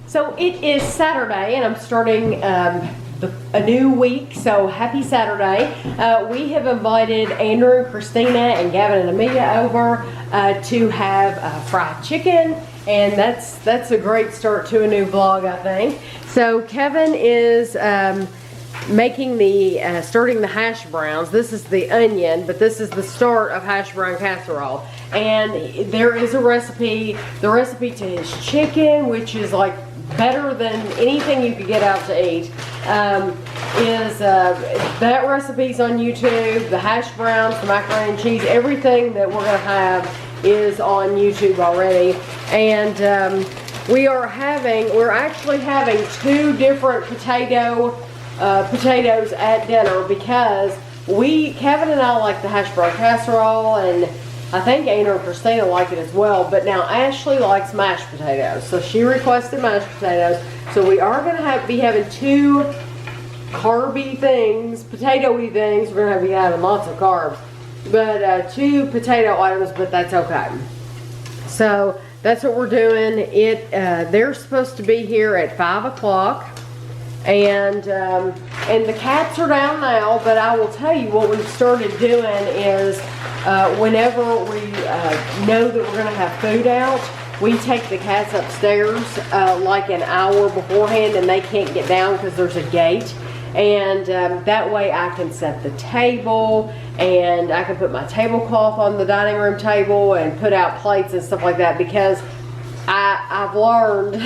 So it is Saturday, and I'm starting a new week. So happy Saturday! We have invited Andrew and Christina and Gavin and Amelia over to have fried chicken, and that's a great start to a new vlog, I think. So Kevin is making the starting the hash browns. This is the onion, but this is the start of hash brown casserole. And there is a recipe. The recipe to his chicken, which is like better than anything you could get out to eat, that recipe's on YouTube. The hash browns, the macaroni and cheese, everything that we're gonna have is on YouTube already. And we're actually having two different potatoes at dinner because Kevin and I like the hash brown casserole, and I think Andrew and Christina like it as well, but now Ashley likes mashed potatoes, so she requested mashed potatoes. So we are going to be having two carby things, potatoey things. We're going to be having lots of carbs, but two potato items, but that's okay. So that's what we're doing. They're supposed to be here at 5 o'clock. And the cats are down now, but I will tell you what we've started doing is whenever we know that we're going to have food out, we take the cats upstairs like an hour beforehand, and they can't get down because there's a gate. And that way I can set the table, and I can put my tablecloth on the dining room table and put out plates and stuff like that, because I've learned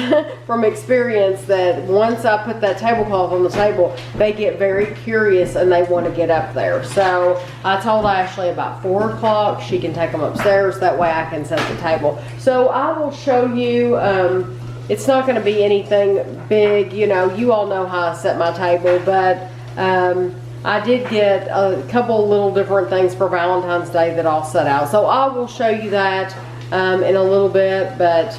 from experience that once I put that tablecloth on the table, they get very curious and they want to get up there. So I told Ashley about 4 o'clock she can take them upstairs, that way I can set the table. So I will show you, it's not going to be anything big, you all know how I set my table, but I did get a couple little different things for Valentine's Day that I'll set out. So I will show you that in a little bit, but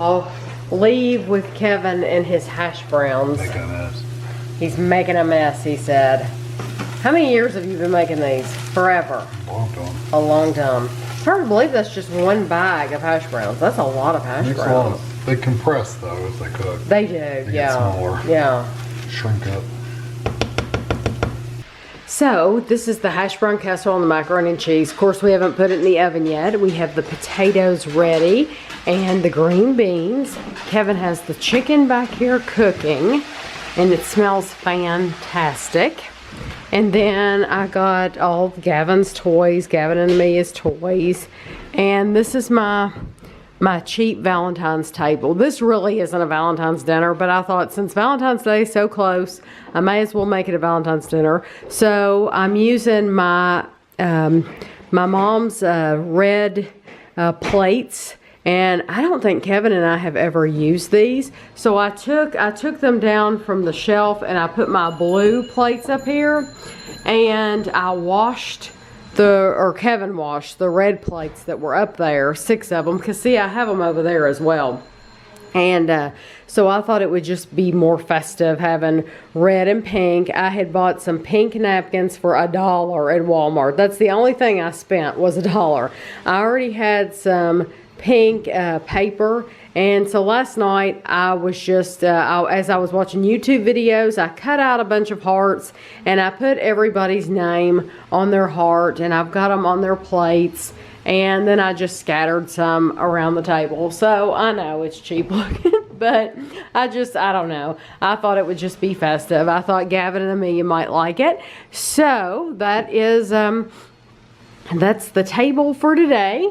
I'll leave with Kevin and his hash browns. Making a mess. He's making a mess, he said. How many years have you been making these? Forever. A long time. A long time. It's hard to believe that's just one bag of hash browns. That's a lot of hash browns. They compress though as they cook. They do, They yeah. get smaller. Yeah. Shrink up. So, this is the hash brown casserole and the macaroni and cheese. Of course, we haven't put it in the oven yet. We have the potatoes ready and the green beans. Kevin has the chicken back here cooking, and it smells fantastic. And then I got all of Gavin's toys, Gavin and Amelia's toys. And this is my cheap Valentine's table. This really isn't a Valentine's dinner, but I thought since Valentine's Day is so close, I may as well make it a Valentine's dinner. So I'm using my mom's red plates, and I don't think Kevin and I have ever used these. So I took them down from the shelf, and I put my blue plates up here, and I washed Kevin washed the red plates that were up there, 6 of them, because see, I have them over there as well. And so I thought it would just be more festive having red and pink. I had bought some pink napkins for $1 at Walmart. That's the only thing I spent was $1. I already had some pink paper, and so last night I was just as I was watching YouTube videos, I cut out a bunch of hearts and I put everybody's name on their heart, and I've got them on their plates, and then I just scattered some around the table. So I know it's cheap looking, but I don't know, I thought it would just be festive. I thought Gavin and Amelia might like it. So that is that's the table for today.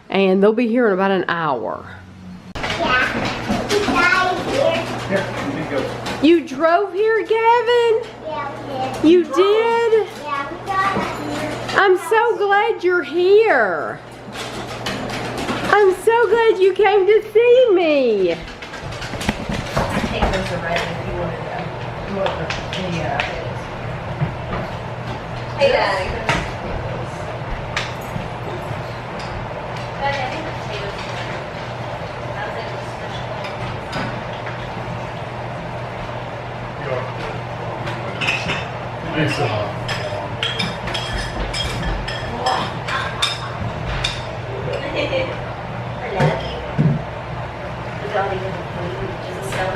And they'll be here in about an hour. Yeah. You drove here, Gavin? Yeah, we did. You did? Yeah, we got here. I'm so glad you're here. I'm so glad you came to see me. I think those are ready if you wanted to. Hey, Daddy. It's I love you.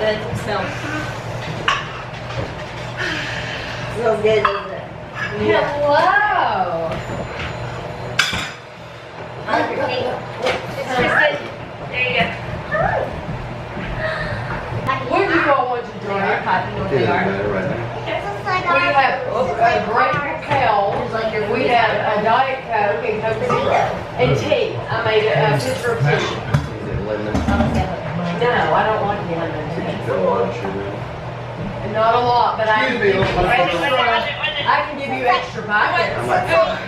good. It smells. Smells good, doesn't it? Hello. It's Kristen. There you go. What do you all want to drink? You know what they are. Looks like We have a great Propel, we have a Diet Coke and Coke Zero, and tea. I made a picture of tea. No, I don't like lemon tea. Not a lot, but I can give you extra packets. I helped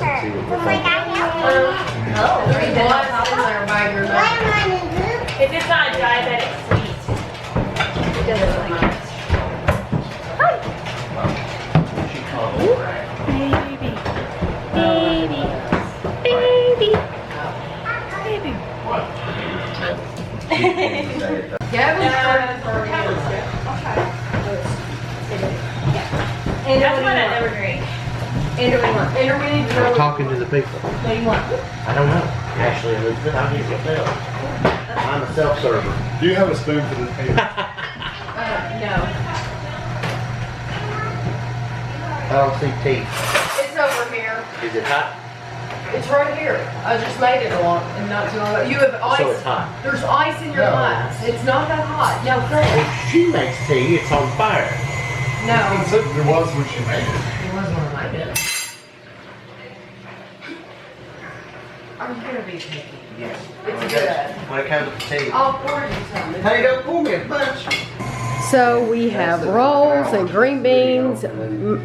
her. Like I helped her. Oh, There's lots in there, bagger. Lemon and goop. if it's not diabetic sweet, it doesn't like it. Gavin's started for And that's what I never drink. And we need to know. Talking to the people. What do you want? I don't know. Actually, Elizabeth, I'll give you a bill. I'm a self-server. Do you have a spoon for this cake? No. I don't see tea. It's over here. Is it hot? It's right here. I just made it a lot and not too long ago. You have ice. So it's hot. There's ice in your No. glass. It's not that hot. No, Chris. If she makes tea, it's on fire. No. There was when she made it. It was one of my bits. I'm gonna be picky. Yes. It's good. When it comes to tea. I'll pour you some. Hey, don't pull me a bunch. So we have rolls and green beans,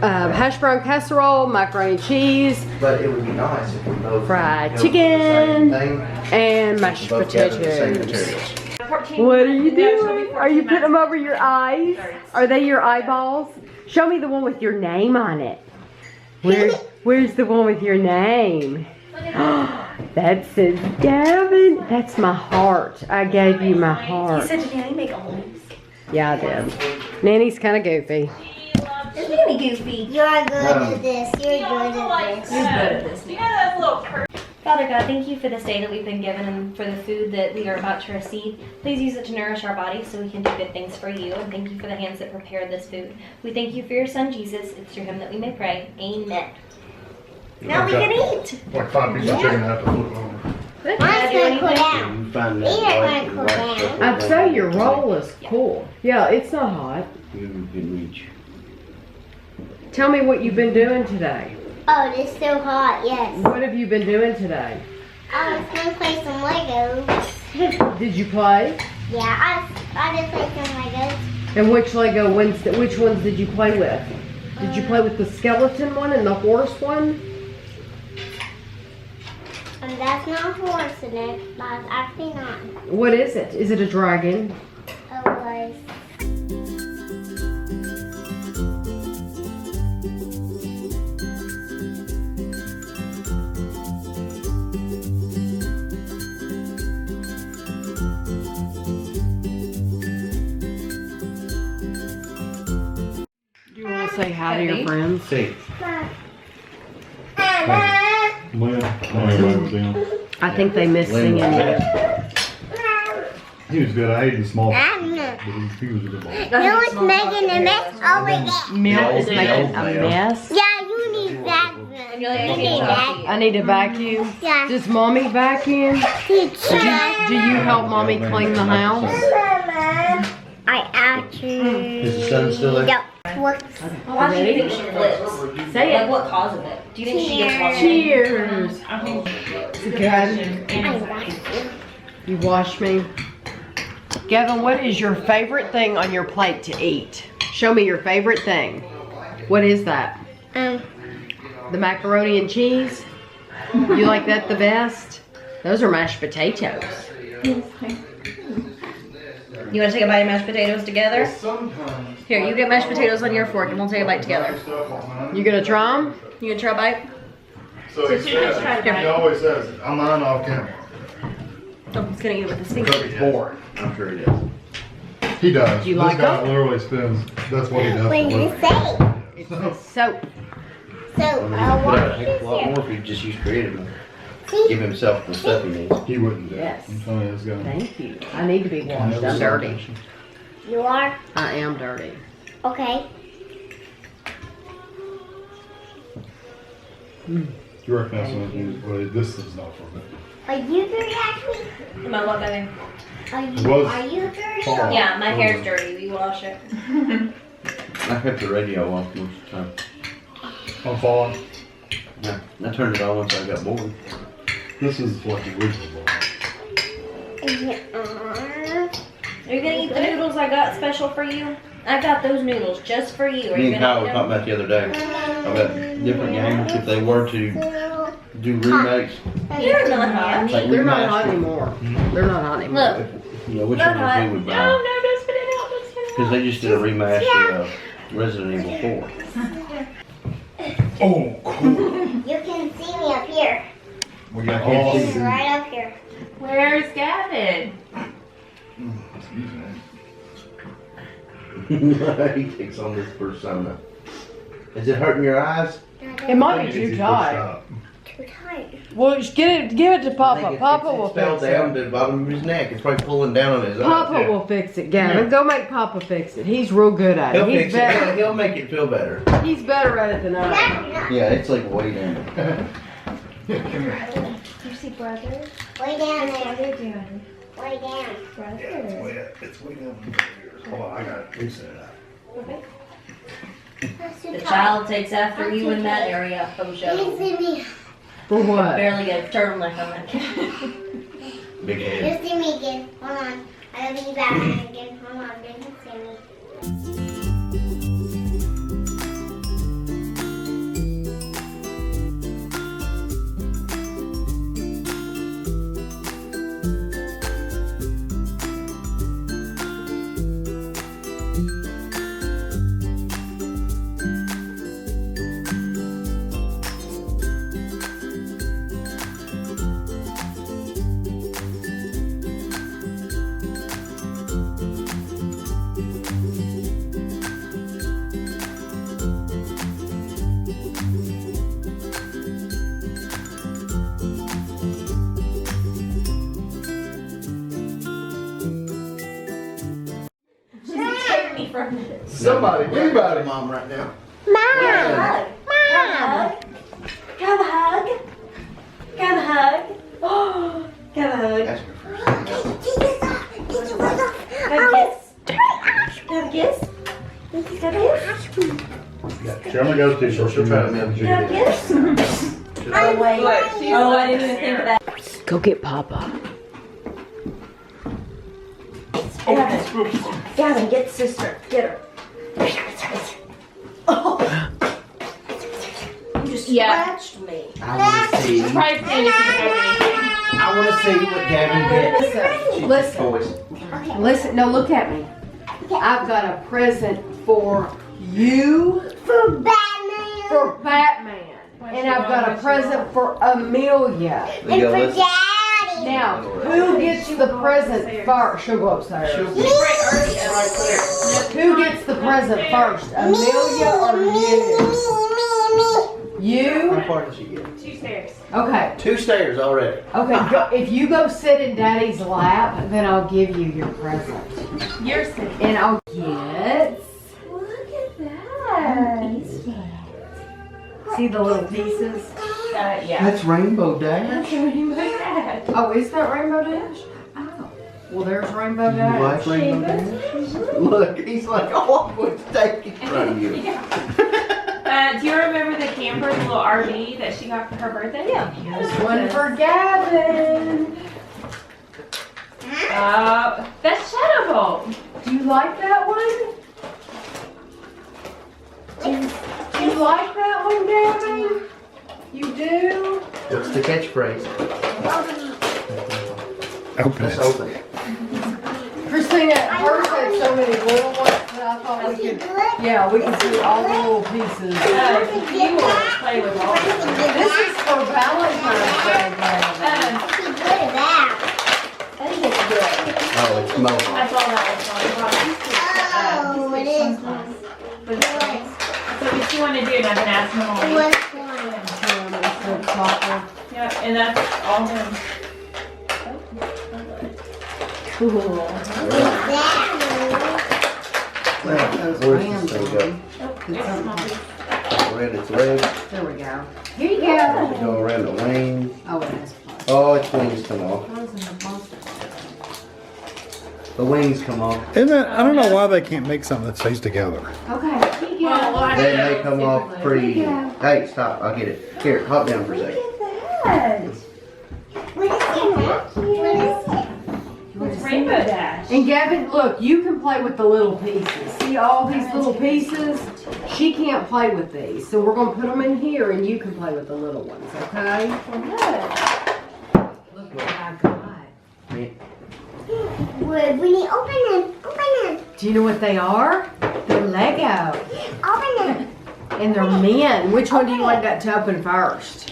hash brown casserole, macaroni and cheese, But it would be nice if we both fried held to the chicken, same thing. and mashed Both gathered the same potatoes. materials. What are you doing? Are you putting them over your eyes? Are they your eyeballs? Show me the one with your name on it. Where's the one with your name? That says Gavin. That's my heart. I gave you my heart. You said to Nanny make almonds. Yeah, I did. Nanny's kind of goofy. Is Nanny goofy? You're good at this. You're good at this. You're good at this. Yeah, that little Father God, thank you for this day that we've been given and for the food that we are about to receive. Please use it to nourish our bodies so we can do good things for you. And thank you for the hands that prepared this food. We thank you for your son, Jesus. It's through him that we may pray. Amen. Now we can eat. Like 5 pieces of chicken have to flip over. Mine's gonna cool down. You find These that are white- gonna cool white down. stuff I'd right say there. your roll is cool. Yeah, it's not hot. You can reach. Tell me what you've been doing today. Oh, it's so hot, yes. What have you been doing today? I was gonna play some Legos. Did you play? Yeah, I did play some Legos. And which Lego ones? Which ones did you play with? Did you play with the skeleton one and the horse one? And that's not a horse in it. That's actually not. What is it? Is it a dragon? It was. Do you want to say hi to your friends? See. When everybody was in. I think they miss singing you. He was good. I hated the small. I'm not. But he was a good boy. No, it's making a mess over there. Malt is The making old a man. mess. Yeah, you need that. And you're like, You need that. I need to vacuum. Yeah. Does mommy vacuum? Teacher. Do you help mommy clean the house? I actually. Is the sun still there? Yep. What? why do you think she flips? Say Like it. what causes it? Do you think she gets lost? Cheers. Is it good? I like you. You wash me. Gavin, what is your favorite thing on your plate to eat? Show me your favorite thing. What is that? The macaroni and cheese? You like that the best? Those are mashed potatoes. You want to take a bite of mashed potatoes together? Sometimes. Here, you get mashed potatoes on your fork and we'll take a bite together. You gonna try them? You gonna try a bite? So he says, he always says, I'm on off camera. I'm just gonna eat it with this Because finger. it's boring. I'm sure it is. He does. Do you This like guy them? literally spends, that's what he does. What for did you work. say? It's the soap. So, I mean, he could put out a heck of a lot here. more if he just used creative. See? Give himself the stuff he needs. He wouldn't do it. Yes. I'm telling you, this guy. Thank you. I need to be washed. I'm dirty. You are? I am dirty. Okay. You reckon that's what well, this is not for me. Are you dirty, Ashley? Am I what, baby? Are It was- you dirty? Paul. Yeah, my hair's dirty. We wash it. I kept the radio off most of the time. I'm falling. Yeah, I turned it on once I got bored. This is what the original was. Are you gonna eat the noodles I got special for you? I got those noodles just for you. Are Me you and Kyle gonna were eat talking them? about the other day about different games if they were to do remakes. You're not hot. Like They're not hot remaster. anymore. They're not hot anymore. Look. Yeah, which Not one hot. we would buy? No, don't spit it out. Don't spit it Because out. they just did a remaster of Resident Evil 4. Oh, cool. You can see me up here. We got Oh. all. It's right up here. Where's Gavin? He takes on this persona. Is it hurting your eyes? It might be too tight. Too tight. Well, just give it to I Papa. think Papa it's will fell fix down it. to the bottom of his neck. It's probably pulling down on his eyes. Papa Yeah. will fix it, Gavin. Go make Papa fix it. He's real good at He'll it. He's fix it. better. He'll make it feel better. He's better at it than I am. Yeah, it's like way down. Way down there. doing? Way down. It's way down here. Hold on, I got it. Reset it out. That's too The tight. child takes after you in that area, Can you Hojo. see me? For what? Barely get a turtleneck on that kid. Big head. You see me again. Hold on. I gotta be back again. Hold on. Then you see me. Take me for a minute. Somebody, anybody, mom, right now. Hug. Hug. Have a hug. Have a hug. Oh, have a hug. That's her first. Take this off. Take this off. Have a kiss. Have a kiss. Have a kiss. She only goes to She'll try to milk you. Have a kiss. Oh, wait. Oh, I didn't even think of that. Go get Papa. Gavin, get sister. Get her. Oh. You just scratched me. I want to see. Probably seeing if you have anything. I want to see what Gavin gets. Listen. Toys. Listen. No, look at me. I've got a present for you. For Batman. For Batman. And I've got a present for Amelia. We And go, for let's- Daddy. Now, who gets the present first? She'll go upstairs. She'll be Me. right there. Who gets the present first? Amelia or you? You? How far does she get? 2 stairs. Okay. 2 stairs already. Okay. If you go sit in Daddy's lap, then I'll give you your present. You're sitting. And I'll get. Look at that. See the little pieces? Yeah. That's Rainbow Dash. Oh, is that Rainbow Dash? Oh. Well, there's Rainbow You like Dash. Rainbow Dash? Look, he's like, oh, I'm going to take it from you. Do you remember the camper, the little RV that she got for her birthday? Yeah. Here's one for Gavin. That's Shadow Bolt. Do you like that one? Do you like that one, Gavin? You do? What's the catchphrase? Open Let's it. open it. Christina at first had so many little ones that I thought we could, yeah, we could do all the little pieces. You will play with all of them. This is for Valentine's Day, Gavin. She's good at that. I think it's good. Oh, it's Mohawk. I saw that one. Oh, it is. So what you want to do, and I've been asking them all week. What's one? Yep, and that's all him. Cool. That those Where's bands this thing on. go? Did something- Around its legs, There we go. Here you go. go around the wings. Oh, it has plastic. Oh, its wings come off. Why does it have plastic? The wings come off. Isn't that, I don't know why they can't make something that stays together. Okay, here you go. They come off pretty easy. Hey, stop, I'll get it. Here, hop down for a second. What is it? What is it? It's Rainbow Dash. And Gavin, look, you can play with the little pieces. See all these little pieces? She can't play with these. So we're going to put them in here and you can play with the little ones, okay? Look what I got. Wood, we need open it. Open it. Do you know what they are? They're Lego. Open it. And they're men. Which one do you want that to open first?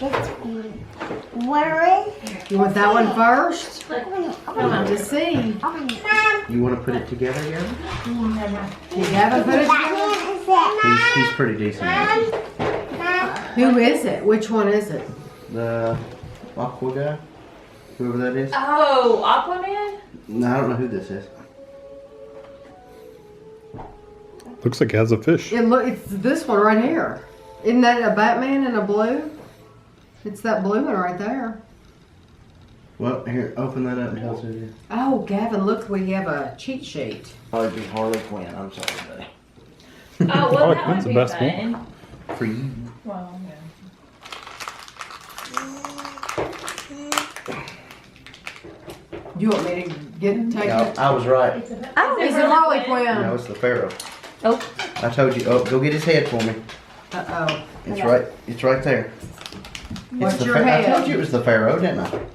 Where is? You want that one first? Open it. Come on, to see. Open it. You want to put it together, Gavin? You Gavin put it together? Batman is it? He's pretty decent at it. Who is it? Which one is it? The Aqua guy? Whoever that is? Oh, Aquaman? No, I don't know who this is. Looks like it has a fish. It's this one right here. Isn't that a Batman in a blue? It's that blue one right there. Well, here, open that up and tell us who it is. Oh, Gavin, look, we have a cheat sheet. Oh, it'd be Harley Quinn. I'm sorry, buddy. Oh, well, Harley that Quinn's would the be best one. fun. For you. Well, yeah. Do you want me to take No, it? I was right. Oh, it's a Harley Quinn. No, it's the Pharaoh. Oh. I told you. Oh, go get his head for me. Uh-oh. It's right. It's right there. What's It's the your I head? told you it was the Pharaoh, didn't I?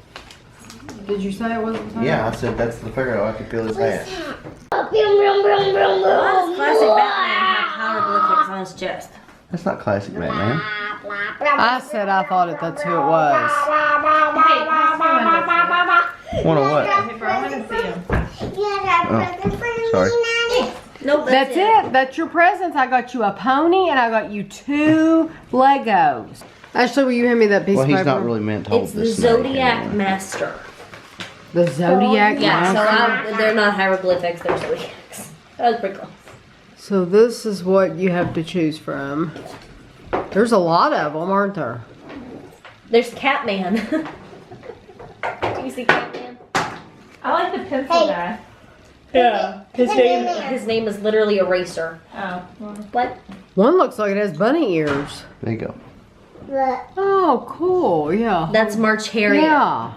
Did you say it wasn't? Yeah, I said that's the Pharaoh. I could feel his hat. Why does classic Batman have hieroglyphics on his chest? That's not classic Batman. I said I thought that's who it was. Hey, pass me one of those. One of what? Okay, bro, I want to see him. Sorry. Nope, That's it. That's your presents. I got you a pony and I got you 2 Legos. Ashley, will you hand me that piece Well, of he's paper? not really meant to hold It's the this snake Zodiac anymore. Master. The Zodiac Yeah, Master. so they're not hieroglyphics, they're zodiacs. That was pretty close. So this is what you have to choose from. There's a lot of them, aren't there? There's Catman. Do you see Catman? I like the pencil guy. Yeah. His name is literally Eraser. Oh, well. What? One looks like it has bunny ears. There you go. Oh, cool. Yeah. That's March Harriet. Yeah.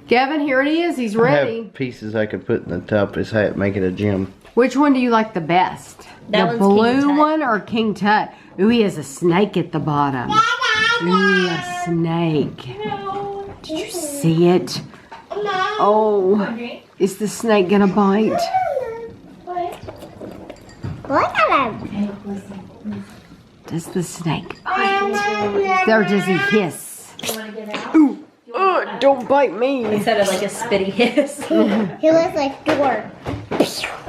Gavin, here it is. He's I ready. have pieces I could put in the top of his hat, make it a gem. Which one do you like the best? That the one's King blue Tut. one or King Tut? Ooh, he has a snake at the bottom. Ooh, a snake. No. Did you see it? Oh, is the snake gonna bite? Does the snake bite? Or does he hiss? Ooh, don't bite me. Instead of like a spitty hiss. He looks like Thor.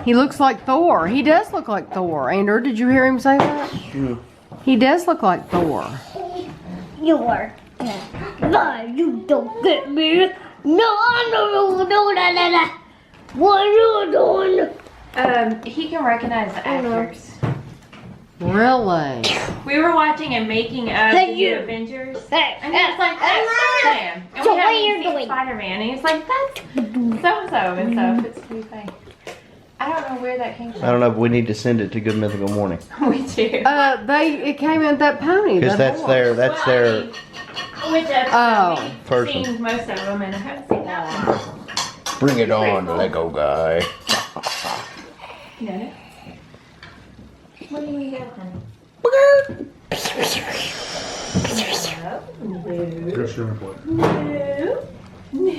He looks like Thor. He does look like Thor. Andrew, did you hear him say that? He does look like Thor. You are. No, you don't get me. No, no. What are you doing? He can recognize the actors. Really? We were watching a making of Hey, the you. Avengers, Hey, and he was like, "That's Spider-Man," and So we what haven't are you seen doing? Spider-Man, and he's like, "That's so-and-so," and so it's pretty funny. I don't know where that came I from. don't know if we need to send it to Good Mythical Morning. We do. It came in that pony. Because that horse. that's their Which Oh. we've Person. seen most of them, and I haven't seen that one. Bring it on, Lego guy. You know? What do you got, honey? Just your input. No. No.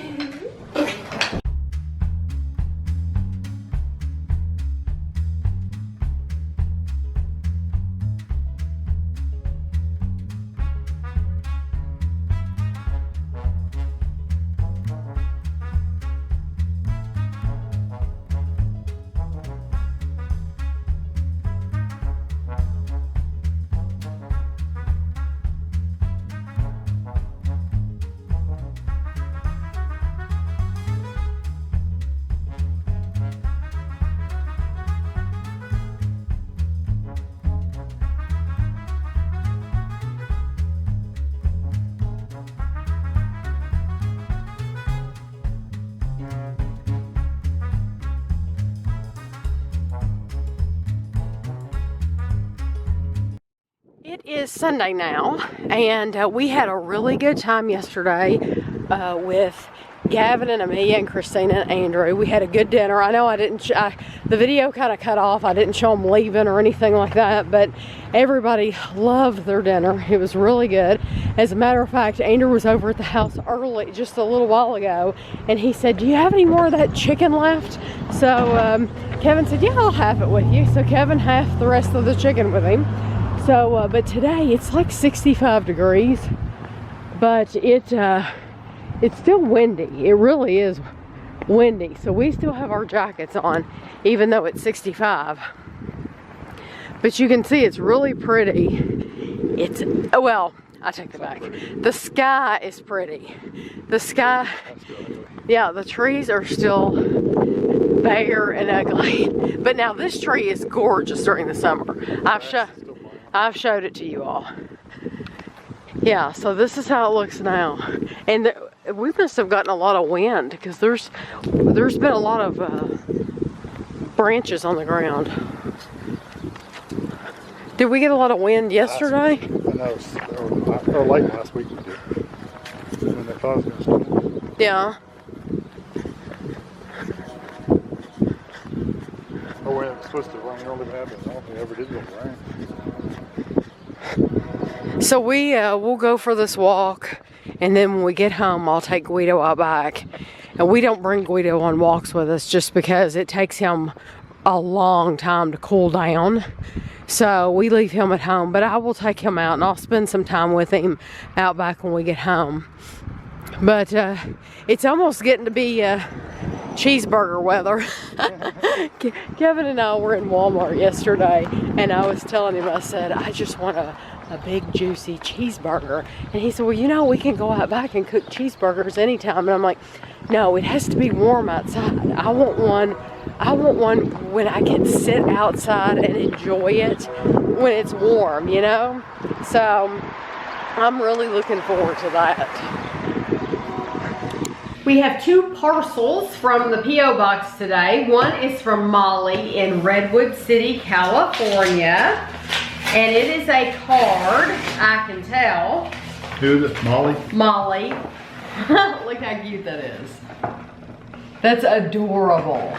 is Sunday now, and we had a really good time yesterday with Gavin and Amelia and Christina and Andrew. We had a good dinner. I know I didn't, the video kind of cut off. I didn't show them leaving or anything like that, but everybody loved their dinner. It was really good. As a matter of fact, Andrew was over at the house early, just a little while ago, and he said, do you have any more of that chicken left? So Kevin said, yeah, I'll have it with you. So Kevin halved the rest of the chicken with him. So, but today it's like 65 degrees, but it's still windy. It really is windy. So we still have our jackets on, even though it's 65. But you can see it's really pretty. It's, well, I take that back. The sky is pretty. The sky, yeah, the trees are still bare and ugly. But now this tree is gorgeous during the summer. I've showed it to you all. Yeah, so this is how it looks now. And we must have gotten a lot of wind because there's been a lot of weeds on the ground. Did we get a lot of wind yesterday? Or late last week we did. When they thought it was going to storm. Yeah. Oh, when it was supposed to rain early, but I don't think it ever did go rain. So we'll go for this walk, and then when we get home, I'll take Guido out back. And we don't bring Guido on walks with us just because it takes him a long time to cool down. So we leave him at home, but I will take him out and I'll spend some time with him out back when we get home. But it's almost getting to be cheeseburger weather. Kevin and I were in Walmart yesterday, and I was telling him, I said, I just want a big juicy cheeseburger. And he said, well, you know, we can go out back and cook cheeseburgers anytime. And I'm like, no, it has to be warm outside. I want one when I can sit outside and enjoy it when it's warm, you know? So I'm really looking forward to that. We have 2 parcels from the P.O. box today. One is from Molly in Redwood City, California. And it is a card, I can tell. Who is it? Molly? Molly. Look how cute that is. That's adorable.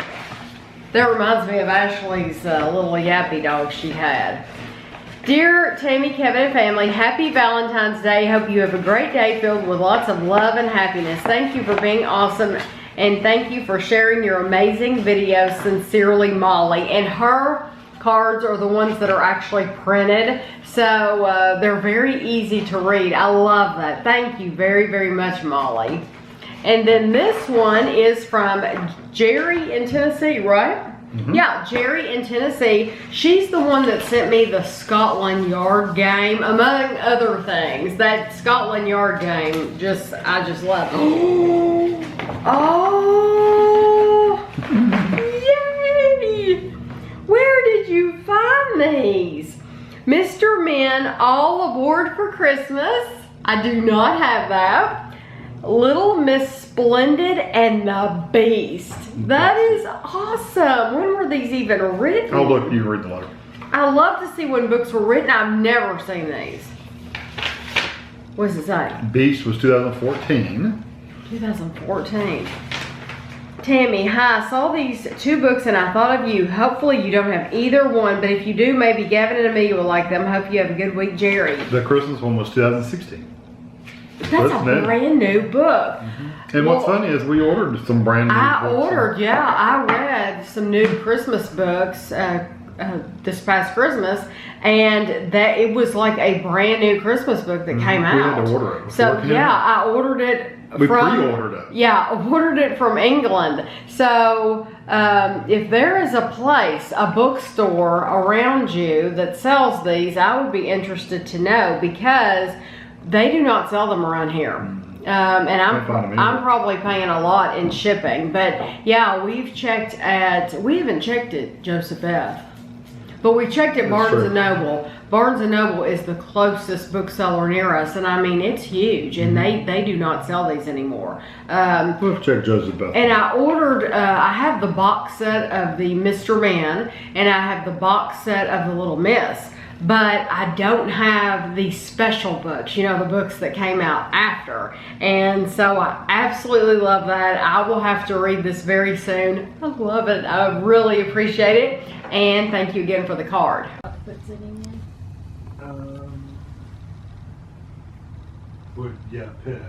That reminds me of Ashley's little yappy dog she had. Dear Tammy, Kevin, and family, happy Valentine's Day. Hope you have a great day filled with lots of love and happiness. Thank you for being awesome, and thank you for sharing your amazing videos. Sincerely, Molly. And her cards are the ones that are actually printed, so they're very easy to read. I love that. Thank you very, very much, Molly. And then this one is from Jerry in Tennessee, right? Mm-hmm. Yeah, Jerry in Tennessee. She's the one that sent me the Scotland Yard game, among other things. That Scotland Yard game, I just love it. Oh, yay! Where did you find these? Mr. Men All Aboard for Christmas. I do not have that. Little Miss Splendid and the Beast. That is awesome. When were these even written? Oh, look, you can read the letter. I love to see when books were written. I've never seen these. What does it say? Beast was 2014. 2014. Tammy, hi. I saw these 2 books and I thought of you. Hopefully you don't have either one, but if you do, maybe Gavin and Amelia will like them. Hope you have a good week, Jerry. The Christmas one was 2016. That's a brand new book. Mm-hmm. And what's funny is we ordered some brand new books. I read some new Christmas books this past Christmas, and that it was like a brand new Christmas book that came out. We had to order it. So yeah, I ordered it. We pre-ordered it. Yeah, I ordered it from England. So if there is a place, a bookstore around you that sells these, I would be interested to know, because they do not sell them around here. And I'm probably paying a lot in shipping. But yeah, we haven't checked at Joseph F. But we checked at Barnes & Noble. Barnes & Noble is the closest bookseller near us, and I mean, it's huge, and they do not sell these anymore. We'll check Joseph F. And I ordered, I have the box set of the Mr. Man, and I have the box set of the Little Miss. but I don't have the special books, you know, the books that came out after. And so I absolutely love that. I will have to read this very soon. I love it. I really appreciate it. And thank you again for the card. Would, yeah, pick.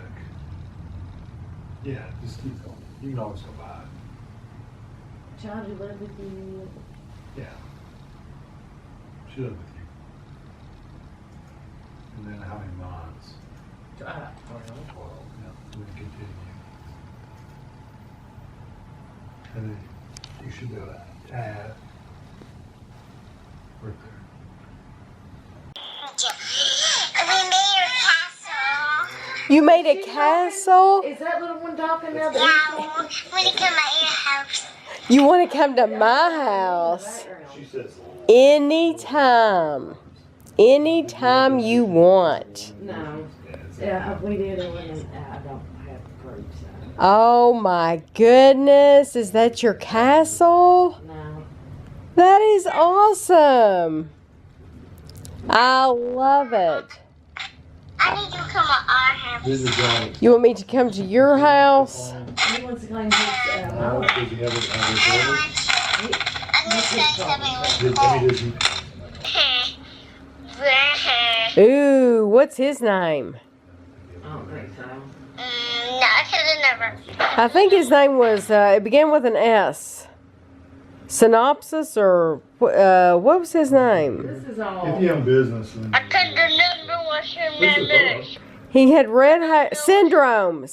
Yeah, just keep going. You can always go by. Child, you live with you. Yeah. She lived with you. And then how many months? 12. Yeah, we can continue. And then you should be able to add right there. You made a castle? Is that little one talking now? Yeah, I want to come to your house. You want to come to my house? She says, Anytime. Anytime you want. No. Yeah, we did it when I don't have fruit. So. Oh my goodness. Is that your castle? No. That is awesome. I love it. I need you to come to our house. this is Johnny. You want me to come to your house? He wants to claim his, Now, does he have it on his order? I'm going to say something Does really cool. Ooh, what's his name? I don't think so. No, I could have never. I think his name was, it began with an S. Synopsis or, what was his name? This is all. If you have business, then. I could have never watched your This is members. He had red hair, syndrome.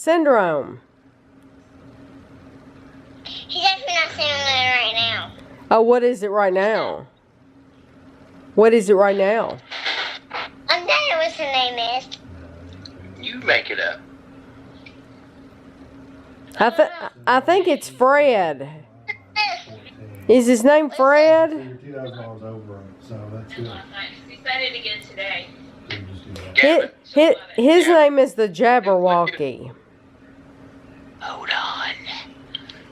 He's actually not saying that right now. Oh, what is it right now? What is it right now? I'm not sure what his name is. You make it up. I think it's Fred. Is his name Fred? You're $2,000 over, so that's good. We said it again today. So you just do that. His name is the Jabberwocky. Hold on.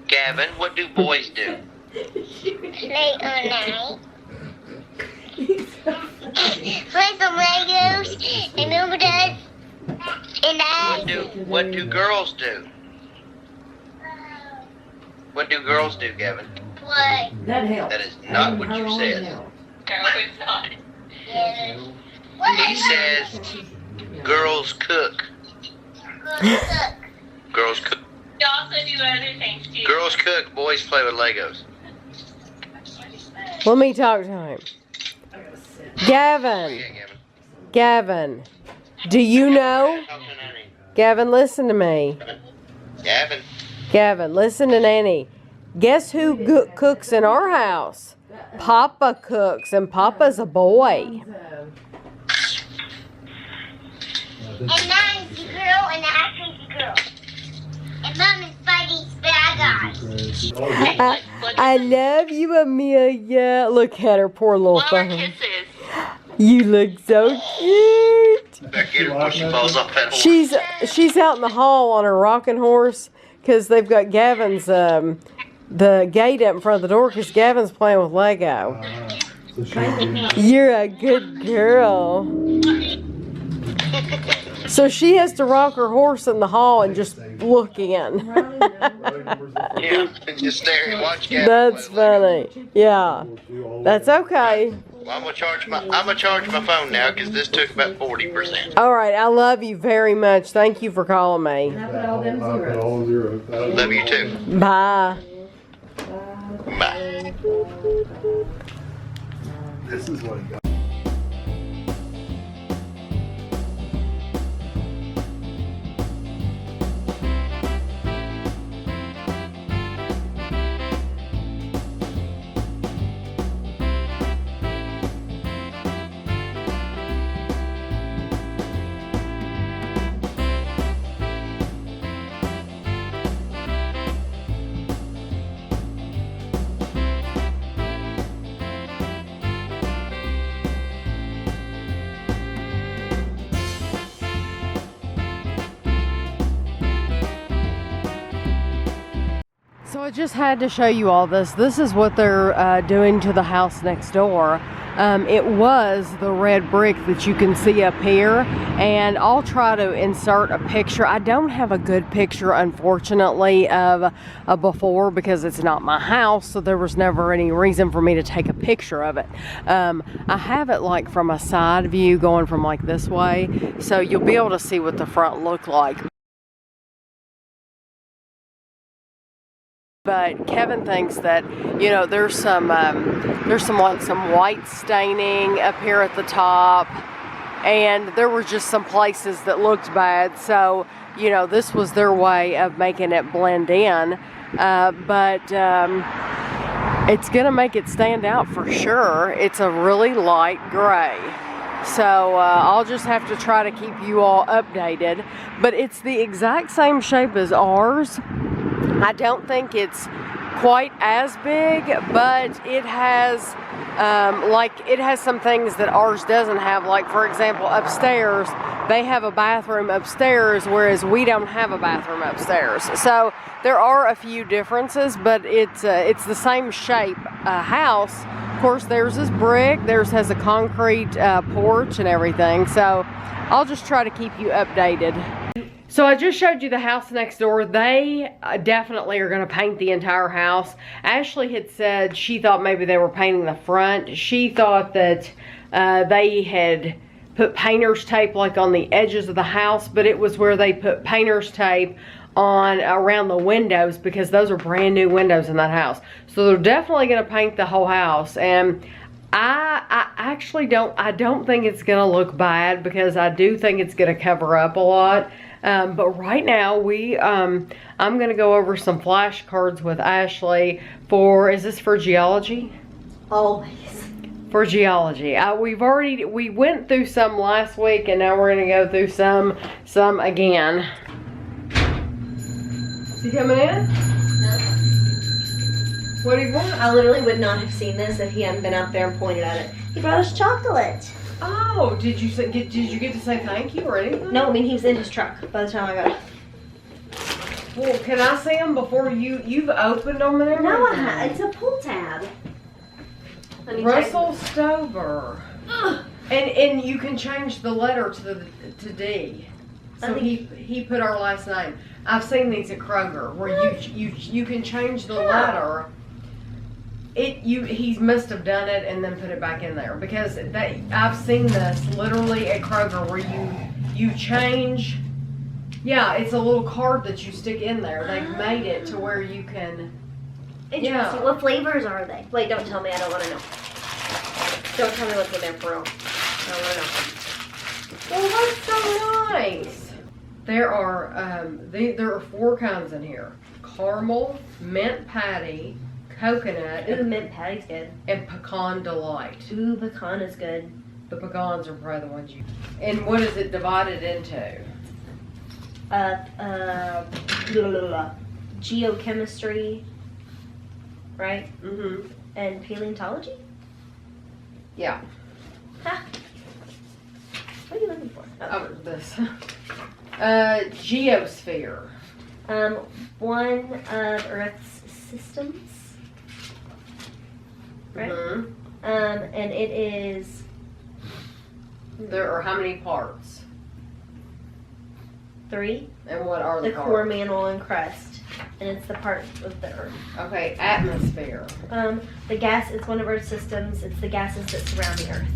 Gavin, what do boys do? Play all night. Play some Legos and remember that. And What do girls do? What do girls do, Gavin? what? That helps. That is not what you said. No, it's not. He says girls cook. Girls cook. We also do other things too. Girls cook, boys play with Legos. Let me talk to him. Gavin. Yeah, Gavin. Gavin. Do you know? Gavin, listen to me. Gavin. Gavin, listen to Nanny. Guess who cooks in our house? Papa cooks, and Papa's a boy. And Mom is the girl and Ashley's the girl. And Mom is Spidey's bad guy. I love you, Amelia. Look at her poor little Blow her thing. kisses. You look so cute. Better get her before she falls off that horse. She's out in the hall on her rocking horse because they've got Gavin's the gate up in front of the door because Gavin's playing with Lego. So she, You're a good girl. So she has to rock her horse in the hall and just look in. Yeah, and just stare and watch Gavin. That's play Legos. funny. Yeah, that's okay. Well, I'm gonna charge my phone now because this took about 40%. All right, I love you very much. Thank you for calling me. I put all them I put zeros. all zeros. Love you too. Bye. Bye. This is what he got. So I just had to show you all this. This is what they're doing to the house next door. it was the red brick that you can see up here, and I'll try to insert a picture. I don't have a good picture, unfortunately, of a before because it's not my house, so there was never any reason for me to take a picture of it. I have it like from a side view going from like this way, so you'll be able to see what the front looked like. But Kevin thinks that, you know, there's some white staining up here at the top, and there were just some places that looked bad. So, you know, this was their way of making it blend in. But it's gonna make it stand out for sure. It's a really light gray. So I'll just have to try to keep you all updated. But it's the exact same shape as ours. I don't think it's quite as big, but it has it has some things that ours doesn't have. Like, for example, upstairs they have a bathroom upstairs, whereas we don't have a bathroom upstairs. So there are a few differences, but it's the same shape house. Of course, theirs is brick, theirs has a concrete porch and everything. So I'll just try to keep you updated. So I just showed you the house next door. They definitely are going to paint the entire house. Ashley had said she thought maybe they were painting the front. She thought that they had put painter's tape like on the edges of the house, but it was where they put painter's tape on around the windows, because those are brand new windows in that house. So they're definitely going to paint the whole house. And I actually don't think it's going to look bad, because I do think it's going to cover up a lot. But right now I'm going to go over some flashcards with Ashley for, is this for geology? Always. For geology. We went through some last week, and now we're going to go through some again. Is he coming in? No. What do you want? I literally would not have seen this if he hadn't been out there and pointed at it. He brought us chocolate. Oh, did you get to say thank you or anything? No, I mean, he was in his truck by the time I got it. Well, can I see them before you've opened them and everything? No, it's a pull tab. Russell Stover. And you can change the letter to D. So he put our last name. I've seen these at Kroger where you can change the letter. He must have done it and then put it back in there, because I've seen this literally at Kroger where you change. Yeah, it's a little card that you stick in there. They've made it to where you can. Interesting. Yeah. What flavors are they? Wait, don't tell me. I don't want to know. Don't tell me what's in there for real. I don't want to know. Well, that's so nice. There are 4 kinds in here: caramel, mint patty, coconut. Ooh, mint patty's good. And pecan delight. Ooh, pecan is good. The pecans are probably the ones you. And what is it divided into? Geochemistry, right? Mm-hmm. And paleontology? Yeah. Ha. What are you looking for? Oh, this. Geosphere. One of Earth's systems. Right? Mm-hmm. And it is. There are how many parts? 3. And what are the parts? core, mantle, and crust, and it's the part of the Earth. Okay, atmosphere. The gas is one of Earth's systems. It's the gases that surround the Earth.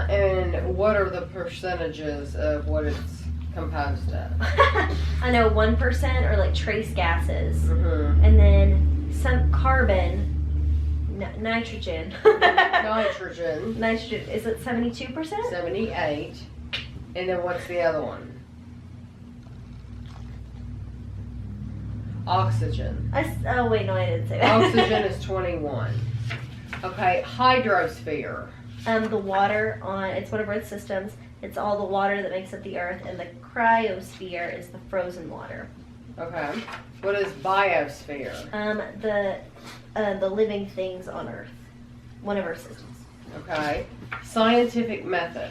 And what are the percentages of what it's composed of? I know 1% are like trace gases, Mm-hmm. and then some carbon. Nitrogen. Nitrogen. Is it 72%? 78. And then what's the other one? Oxygen. Oh wait, no, I didn't say that. Oxygen is 21. Okay, hydrosphere. The water it's one of Earth's systems. It's all the water that makes up the Earth, and the cryosphere is the frozen water. Okay. What is biosphere? The living things on Earth. One of Earth's systems. Okay. Scientific method.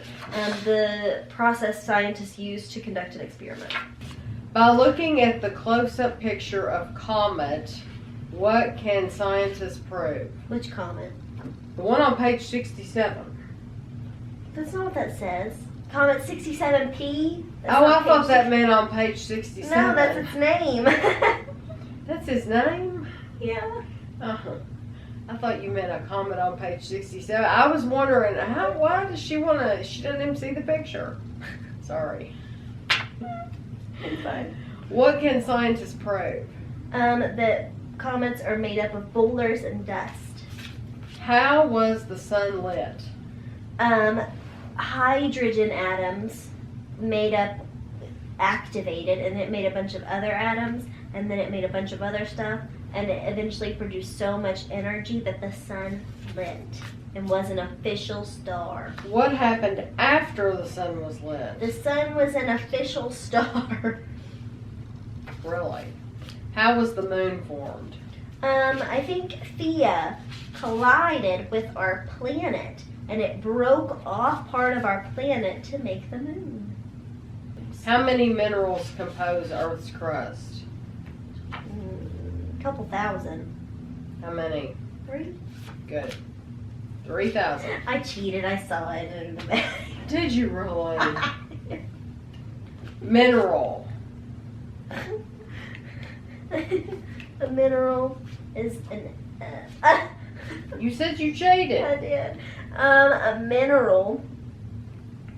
The process scientists use to conduct an experiment. By looking at the close-up picture of comet What can scientists prove? Which comment? The one on page 67. That's not what that says. Comment 67P? That's Oh, not I thought page that meant on page 67. No, that's its name. That's his name? Yeah. Uh-huh. I thought you meant a comment on page 67. I was wondering, why does she want to, she doesn't even see the picture. Sorry. It's fine. What can scientists prove? That comets are made up of boulders and dust. How was the sun lit? Hydrogen atoms activated, and it made a bunch of other atoms, and then it made a bunch of other stuff, and it eventually produced so much energy that the sun lit and was an official star. What happened after the sun was lit? The sun was an official star. Really? How was the moon formed? I think Thea collided with our planet, and it broke off part of our planet to make the moon. How many minerals compose Earth's crust? Couple thousand. How many? 3. Good. 3,000. I cheated. I saw it in the bag. Did you really? Mineral. A mineral is an. You said you cheated. I did. A mineral.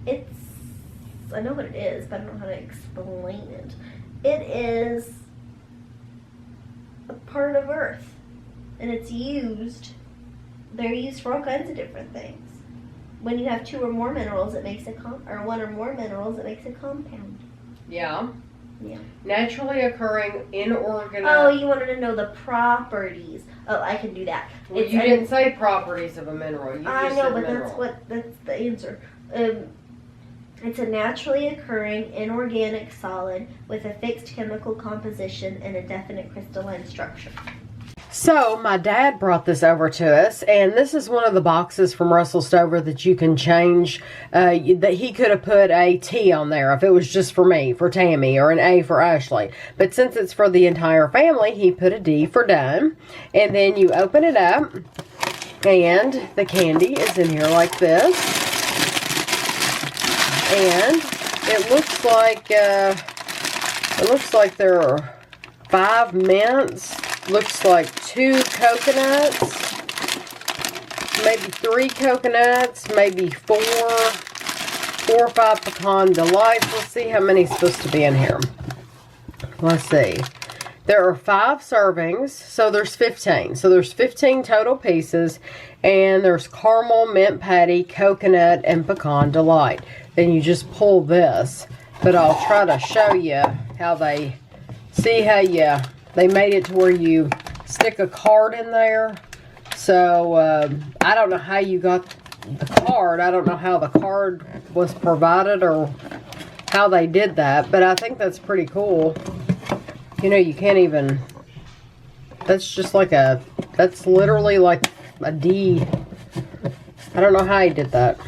It's. I know what it is, but I don't know how to explain it. It is a part of Earth, and it's used. They're used for all kinds of different things. When you have 2 or more minerals, it makes or 1 or more minerals, it makes a compound. Yeah. Yeah. Naturally occurring inorganic. Oh, you wanted to know the properties. Oh, I can do that. Well, you didn't say properties of a mineral. You I just know, said but mineral. that's the answer. It's a naturally occurring inorganic solid with a fixed chemical composition and a definite crystalline structure. So my dad brought this over to us, and this is one of the boxes from Russell Stover that you can change. That he could have put a T on there if it was just for me, for Tammy, or an A for Ashley. But since it's for the entire family, he put a D for done. And then you open it up, and the candy is in here like this. And it looks like there are 5 mints. Looks like 2 coconuts, maybe 3 coconuts, maybe 4 or 5 pecan delights. Let's see how many's supposed to be in here. Let's see. There are 5 servings, so there's 15. So there's 15 total pieces, and there's caramel, mint patty, coconut, and pecan delight. Then you just pull this, but I'll try to show you how they, see how they made it to where you stick a card in there. So, I don't know how you got the card. I don't know how the card was provided or how they did that. But I think that's pretty cool. You know, you can't even, that's just like that's literally like a D. I don't know how he did that.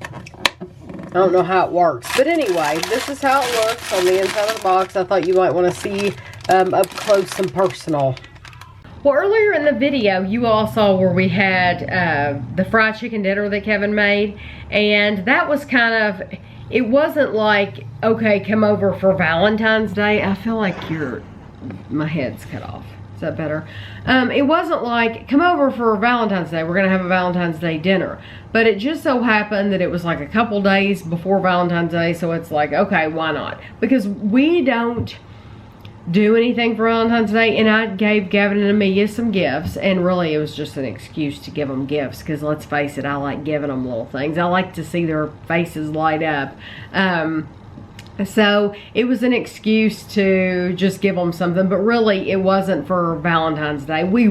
I don't know how it works. But anyway, this is how it looks on the inside of the box. I thought you might want to see up close and personal. Well, earlier in the video, you all saw where we had the fried chicken dinner that Kevin made. And that was kind of, it wasn't like, okay, come over for Valentine's Day. I feel like my head's cut off. Is that better? It wasn't like, come over for Valentine's Day. We're going to have a Valentine's Day dinner. But it just so happened that it was like a couple days before Valentine's Day. So it's like, okay, why not? Because we don't do anything for Valentine's Day, and I gave Gavin and Amelia some gifts, and really it was just an excuse to give them gifts, because let's face it, I like giving them little things. I like to see their faces light up. So it was an excuse to just give them something, but really it wasn't for Valentine's Day. We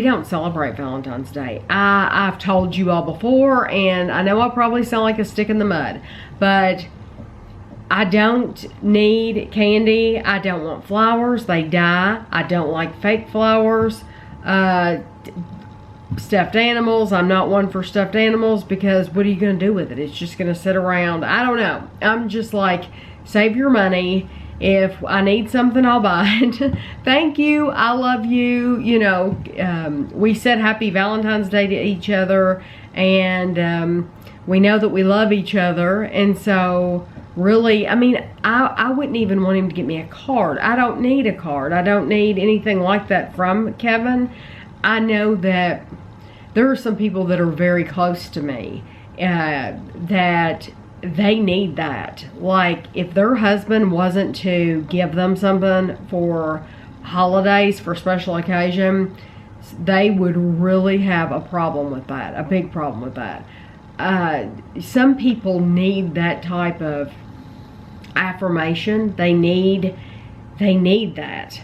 don't celebrate Valentine's Day. I've told you all before, and I know I probably sound like a stick in the mud, but I don't need candy. I don't want flowers. They die. I don't like fake flowers. Stuffed animals. I'm not one for stuffed animals, because what are you going to do with it? It's just going to sit around. I don't know. I'm just like, save your money. If I need something, I'll buy it. Thank you. I love you. You know, we said happy Valentine's Day to each other, and we know that we love each other. And so really, I mean, I wouldn't even want him to get me a card. I don't need a card. I don't need anything like that from Kevin. I know that there are some people that are very close to me that they need that. Like, if their husband wasn't to give them something for holidays, for special occasion, they would really have a problem with that, a big problem with that. Some people need that type of affirmation. They need that.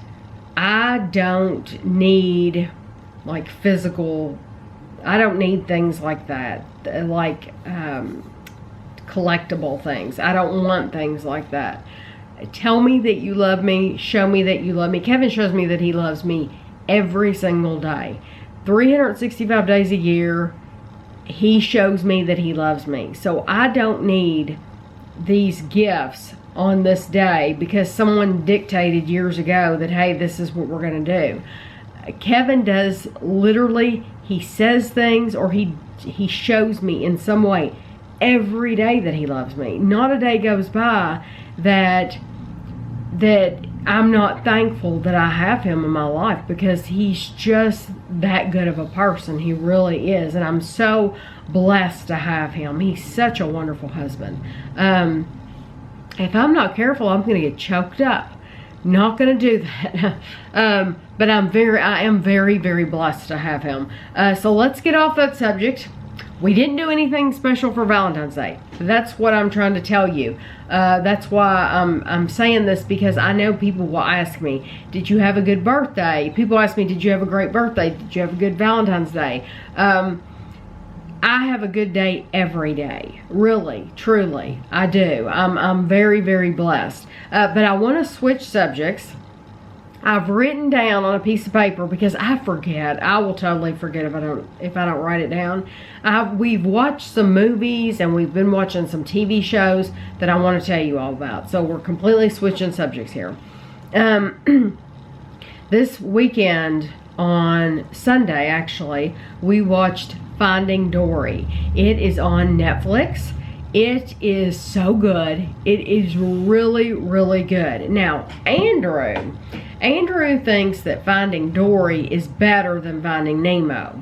I don't need like physical, I don't need things like that, like collectible things. I don't want things like that. Tell me that you love me. Show me that you love me. Kevin shows me that he loves me every single day. 365 days a year, he shows me that he loves me. So I don't need these gifts on this day because someone dictated years ago that, hey, this is what we're going to do. Kevin does literally, he says things, or he shows me in some way every day that he loves me. Not a day goes by that I'm not thankful that I have him in my life, because he's just that good of a person. He really is. And I'm so blessed to have him. He's such a wonderful husband. If I'm not careful, I'm going to get choked up. Not going to do that. But I am very, very blessed to have him. So let's get off that subject. We didn't do anything special for Valentine's Day. That's what I'm trying to tell you. That's why I'm saying this, because I know people will ask me, did you have a good birthday? People ask me, did you have a great birthday? Did you have a good Valentine's Day? I have a good day every day. Really, truly, I do. I'm very, very blessed. But I want to switch subjects. I've written down on a piece of paper, because I forget. I will totally forget if I don't write it down. We've watched some movies and we've been watching some TV shows that I want to tell you all about. So we're completely switching subjects here. This weekend, on Sunday actually, we watched Finding Dory. It is on Netflix. It is so good. It is really, really good. Now, Andrew thinks that Finding Dory is better than Finding Nemo.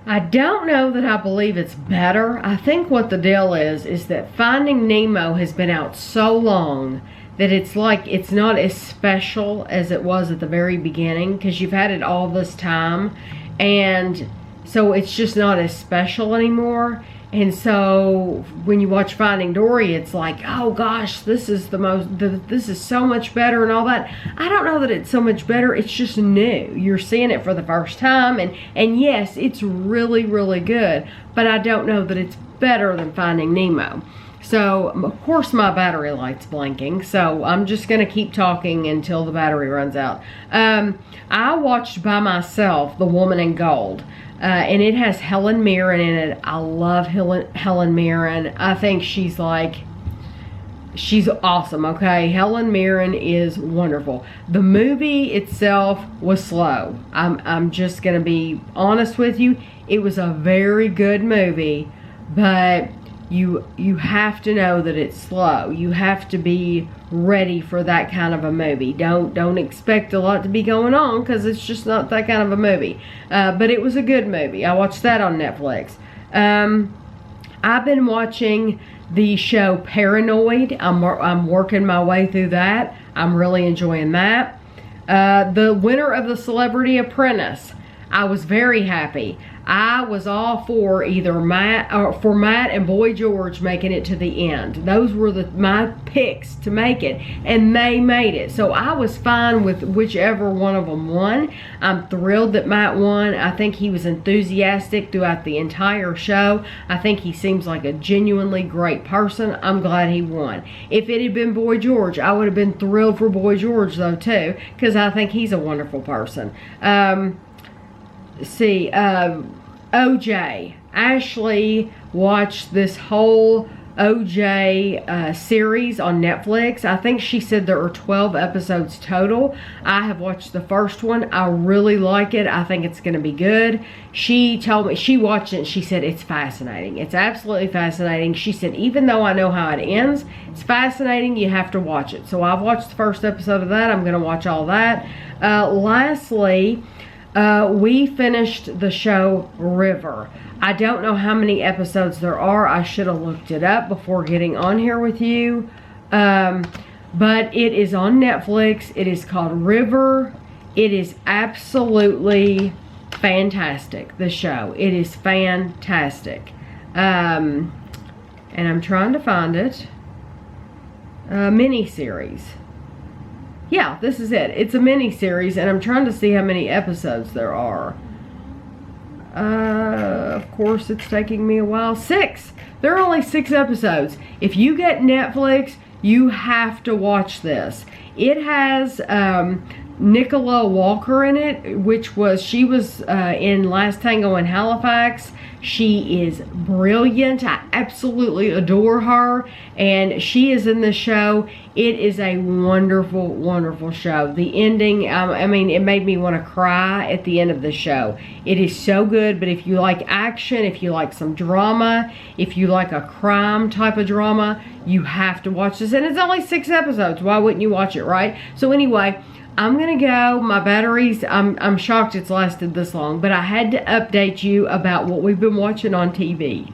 I don't know that I believe it's better. I think what the deal is that Finding Nemo has been out so long that it's like it's not as special as it was at the very beginning, because you've had it all this time, and so it's just not as special anymore. And so when you watch Finding Dory, it's like, oh gosh, this is this is so much better and all that. I don't know that it's so much better. It's just new. You're seeing it for the first time, and yes, it's really, really good, but I don't know that it's better than Finding Nemo. So, of course, my battery light's blinking, so I'm just going to keep talking until the battery runs out. I watched by myself The Woman in Gold. And it has Helen Mirren in it. I love Helen Mirren. I think she's awesome, okay? Helen Mirren is wonderful. The movie itself was slow. I'm just going to be honest with you. It was a very good movie, but you have to know that it's slow. You have to be ready for that kind of a movie. Don't expect a lot to be going on, because it's just not that kind of a movie. But it was a good movie. I watched that on Netflix. I've been watching the show Paranoid. I'm working my way through that. I'm really enjoying that. The winner of the Celebrity Apprentice, I was very happy. I was all for either Matt and Boy George making it to the end. Those were my picks to make it, and they made it. So I was fine with whichever one of them won. I'm thrilled that Matt won. I think he was enthusiastic throughout the entire show. I think he seems like a genuinely great person. I'm glad he won. If it had been Boy George, I would have been thrilled for Boy George though too, because I think he's a wonderful person. OJ. Ashley watched this whole OJ series on Netflix. I think she said there are 12 episodes total. I have watched the first one. I really like it. I think it's going to be good. She told me, she watched it and she said it's fascinating. It's absolutely fascinating. She said even though I know how it ends, it's fascinating. You have to watch it. So I've watched the first episode of that. I'm going to watch all that. Lastly, we finished the show River. I don't know how many episodes there are. I should have looked it up before getting on here with you. But it is on Netflix. It is called River. It is absolutely fantastic, the show. It is fantastic. And I'm trying to find it. Mini-series. Yeah, this is it. It's a mini-series, and I'm trying to see how many episodes there are. Of course, it's taking me a while. 6. There are only 6 episodes. If you get Netflix, you have to watch this. It has Nicola Walker in it, she was in Last Tango in Halifax. She is brilliant. I absolutely adore her, and she is in the show. It is a wonderful, wonderful show. The ending, I mean, it made me want to cry at the end of the show. It is so good, but if you like action, if you like some drama, if you like a crime type of drama, you have to watch this. And it's only 6 episodes. Why wouldn't you watch it, right? So anyway, I'm gonna go. My batteries, I'm shocked it's lasted this long, but I had to update you about what we've been watching on TV.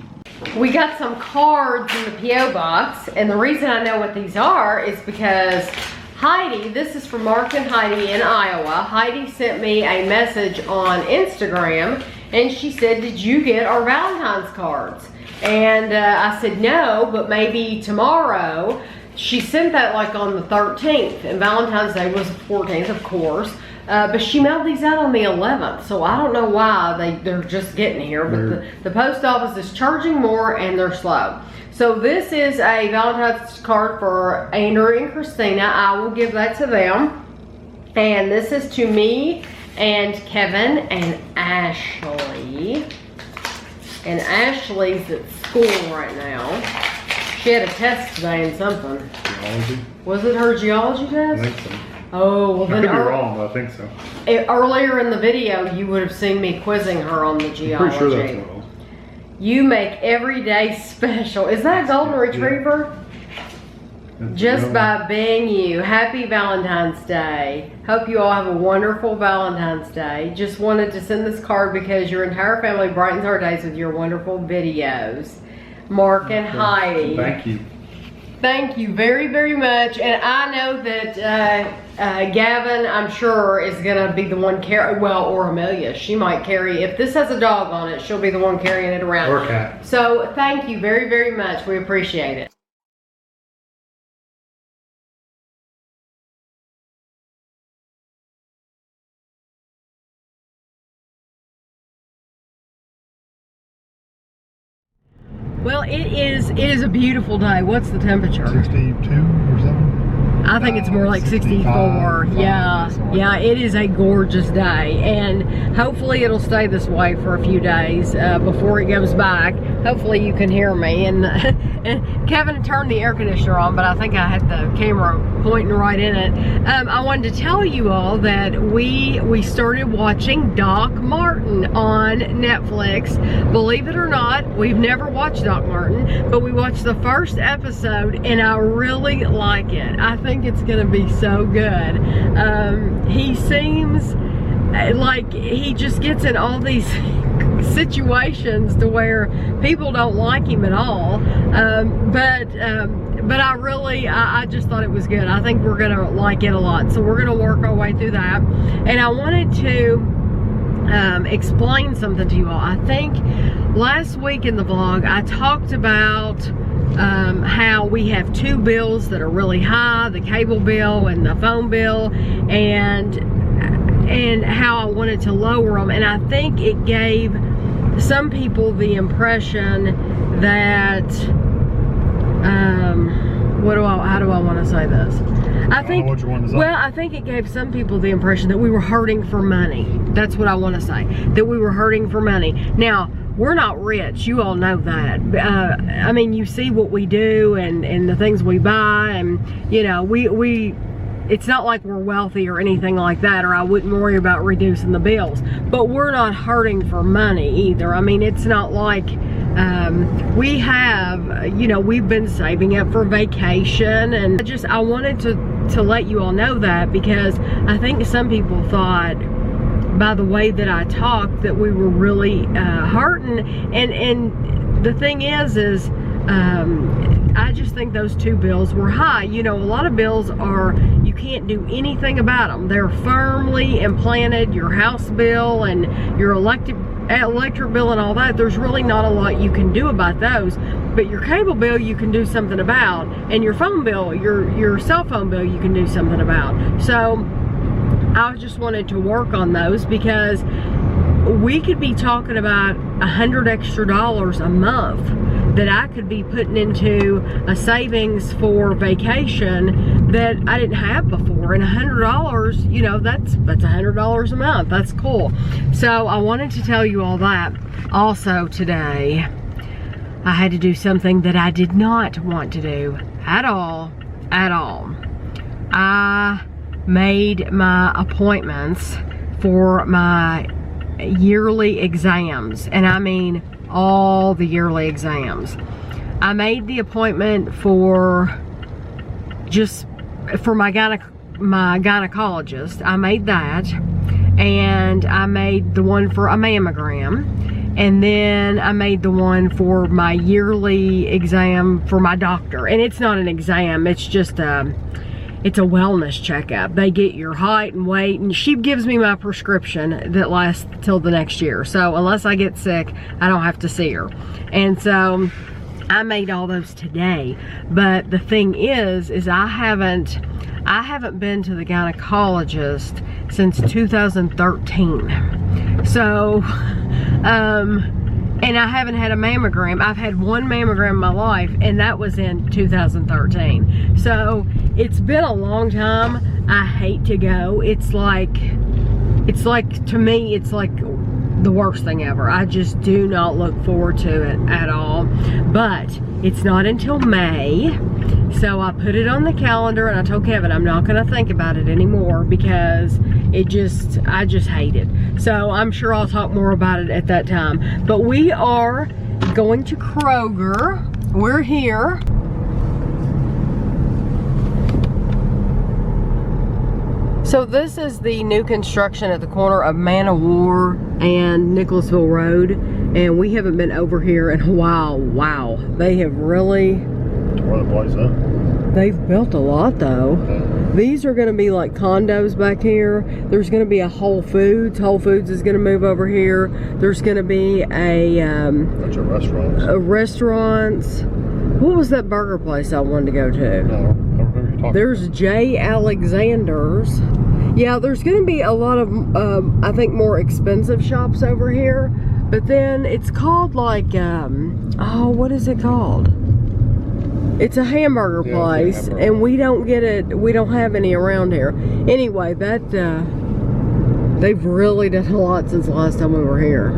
We got some cards in the P.O. box, and the reason I know what these are is because Heidi, this is from Mark and Heidi in Iowa. Heidi sent me a message on Instagram, and she said, did you get our Valentine's cards? And I said, no, but maybe tomorrow. She sent that like on the 13th, and Valentine's Day was the 14th, of course. But she mailed these out on the 11th, so I don't know why they're just getting here. But the post office is charging more, and they're slow. So this is a Valentine's card for Andrew and Christina. I will give that to them. And this is to me and Kevin and Ashley. And Ashley's at school right now. She had a test today in something. Geology? Was it her geology test? I think so. Oh, well I then could be wrong, but I think so. Earlier in the video, you would have seen me quizzing her on the geology. I'm pretty sure that's what it was. You make every day special. Is that a golden retriever? Yeah. Just by being you. Happy Valentine's Day. Hope you all have a wonderful Valentine's Day. Just wanted to send this card because your entire family brightens our days with your wonderful videos. Mark and Heidi. Thank you. Thank you very, very much. And I know that Gavin, I'm sure, is going to be the one or Amelia. She might carry, if this has a dog on it, she'll be the one carrying it around. Or a cat. So thank you very, very much. We appreciate it. Well, it is a beautiful day. What's the temperature? 62 or something? I think it's more like 64. Yeah, it is a gorgeous day, and hopefully it'll stay this way for a few days before it goes back. Hopefully you can hear me. And Kevin turned the air conditioner on, but I think I had the camera pointing right in it. I wanted to tell you all that we started watching Doc Martin on Netflix. Believe it or not, we've never watched Doc Martin, but we watched the first episode, and I really like it. I think it's gonna be so good. He seems like he just gets in all these situations to where people don't like him at all, but I just thought it was good. I think we're gonna like it a lot, so we're gonna work our way through that. And I wanted to explain something to you all. I think last week in the vlog I talked about how we have 2 bills that are really high, the cable bill and the phone bill, and how I wanted to lower them. And I think it gave some people the impression that how do I want to say this? I think it gave some people the impression that we were hurting for money. That's what I want to say, that we were hurting for money. Now, we're not rich. You all know that. I mean, you see what we do and the things we buy, and you know, it's not like we're wealthy or anything like that, or I wouldn't worry about reducing the bills. But we're not hurting for money either. I mean, it's not like we have, you know, we've been saving up for vacation, and I wanted to let you all know that, because I think some people thought by the way that I talked that we were really hurting, and the thing is I just think those two bills were high. You know, a lot of bills are, you can't do anything about them. They're firmly implanted. Your house bill and your electric bill and all that, there's really not a lot you can do about those. But your cable bill you can do something about, and your phone bill, your cell phone bill, you can do something about. So I just wanted to work on those, because we could be talking about $100 extra a month that I could be putting into a savings for vacation that I didn't have before. And $100, you know, that's $100 a month. That's cool. So I wanted to tell you all that. Also today, I had to do something that I did not want to do at all. I made my appointments for my yearly exams, and I mean all the yearly exams. I made the appointment for my gynecologist. I made that, and I made the one for a mammogram, and then I made the one for my yearly exam for my doctor. And it's not an exam, it's just it's a wellness checkup. They get your height and weight, and she gives me my prescription that lasts till the next year. So unless I get sick, I don't have to see her. And so I made all those today. But the thing is I haven't been to the gynecologist since 2013. So, and I haven't had a mammogram. I've had one mammogram in my life, and that was in 2013. So it's been a long time. I hate to go. It's like, to me, it's like the worst thing ever. I just do not look forward to it at all. But it's not until May. So I put it on the calendar, and I told Kevin I'm not gonna think about it anymore, because I just hate it. So I'm sure I'll talk more about it at that time. But we are going to Kroger. We're here. So this is the new construction at the corner of Man of War and Nicholasville Road, and we haven't been over here in a while. Wow, they have really Tore the place up. They've built a lot though. These are gonna be like condos back here. There's gonna be a Whole Foods. Whole Foods is gonna move over here. There's gonna be a bunch of restaurants. Restaurants. What was that burger place I wanted to go to? No, I remember you talking. There's J. Alexander's. Yeah, there's gonna be a lot of I think more expensive shops over here. But then it's called like oh, what is it called? It's a hamburger place, and we don't get it. We don't have any around here. Anyway, that they've really done a lot since the last time we were here.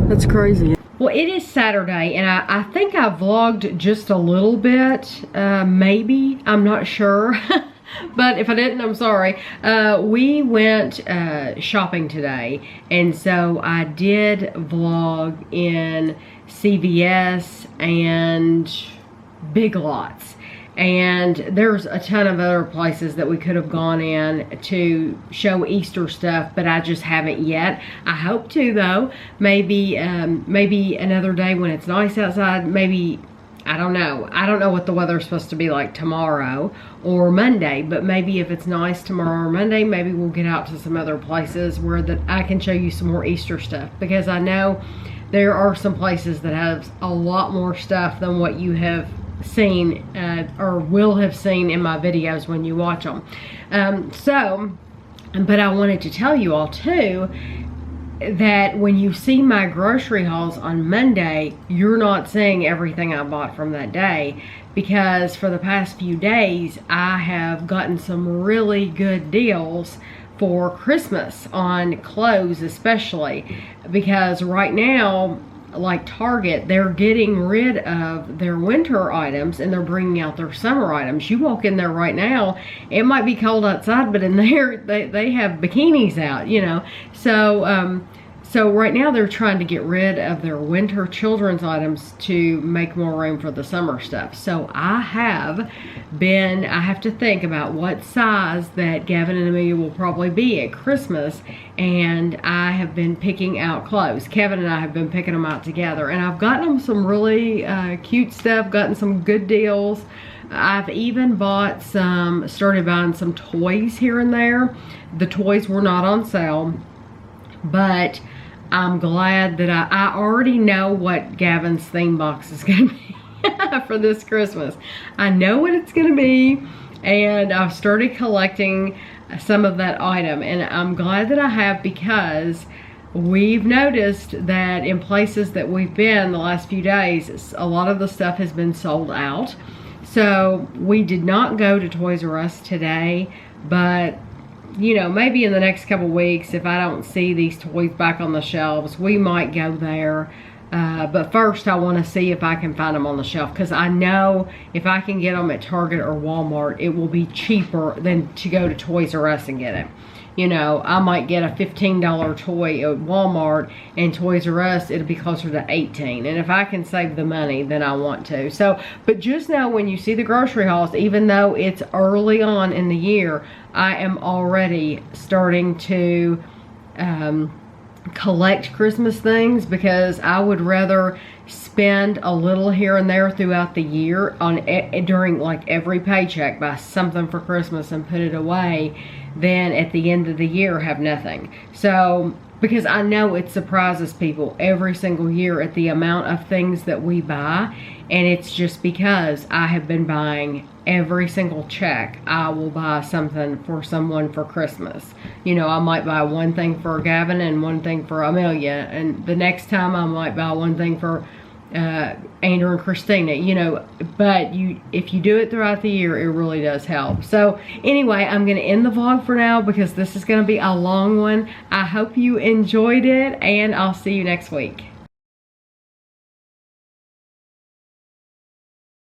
That's crazy. Well, it is Saturday, and I think I vlogged just a little bit, maybe. I'm not sure. But if I didn't, I'm sorry. We went shopping today, and so I did vlog in CVS and Big Lots. And there's a ton of other places that we could have gone in to show Easter stuff, but I just haven't yet. I hope to though. Maybe another day when it's nice outside. Maybe, I don't know. I don't know what the weather's supposed to be like tomorrow or Monday, but maybe if it's nice tomorrow or Monday, maybe we'll get out to some other places where I can show you some more Easter stuff, because I know there are some places that have a lot more stuff than what you have seen or will have seen in my videos when you watch them. But I wanted to tell you all too, that when you see my grocery hauls on Monday, you're not seeing everything I bought from that day, because for the past few days I have gotten some really good deals for Christmas on clothes, especially because right now, like Target, they're getting rid of their winter items and they're bringing out their summer items. You walk in there right now, it might be cold outside, but in there they have bikinis out, you know. So right now they're trying to get rid of their winter children's items to make more room for the summer stuff. So I have to think about what size that Gavin and Amelia will probably be at Christmas, and I have been picking out clothes. Kevin and I have been picking them out together, and I've gotten them some really cute stuff, gotten some good deals. I've even started buying some toys here and there. The toys were not on sale, but I'm glad that I already know what Gavin's theme box is going to be for this Christmas. I know what it's going to be, and I've started collecting some of that item, and I'm glad that I have, because we've noticed that in places that we've been the last few days, a lot of the stuff has been sold out. So we did not go to Toys R Us today, but you know, maybe in the next couple weeks, if I don't see these toys back on the shelves, we might go there. But first I want to see if I can find them on the shelf, because I know if I can get them at Target or Walmart, it will be cheaper than to go to Toys R Us and get it. You know, I might get a $15 toy at Walmart, and Toys R Us, it'll be closer to $18. And if I can save the money, then I want to. So, but just know when you see the grocery hauls, even though it's early on in the year, I am already starting to collect Christmas things, because I would rather spend a little here and there throughout the year on during like every paycheck, buy something for Christmas and put it away, than at the end of the year have nothing. So, because I know it surprises people every single year at the amount of things that we buy, and it's just because I have been buying every single check. I will buy something for someone for Christmas. You know, I might buy one thing for Gavin and one thing for Amelia, and the next time I might buy one thing for Andrew and Christina, you know. But if you do it throughout the year, it really does help. So anyway, I'm going to end the vlog for now, because this is going to be a long one. I hope you enjoyed it, and I'll see you next week.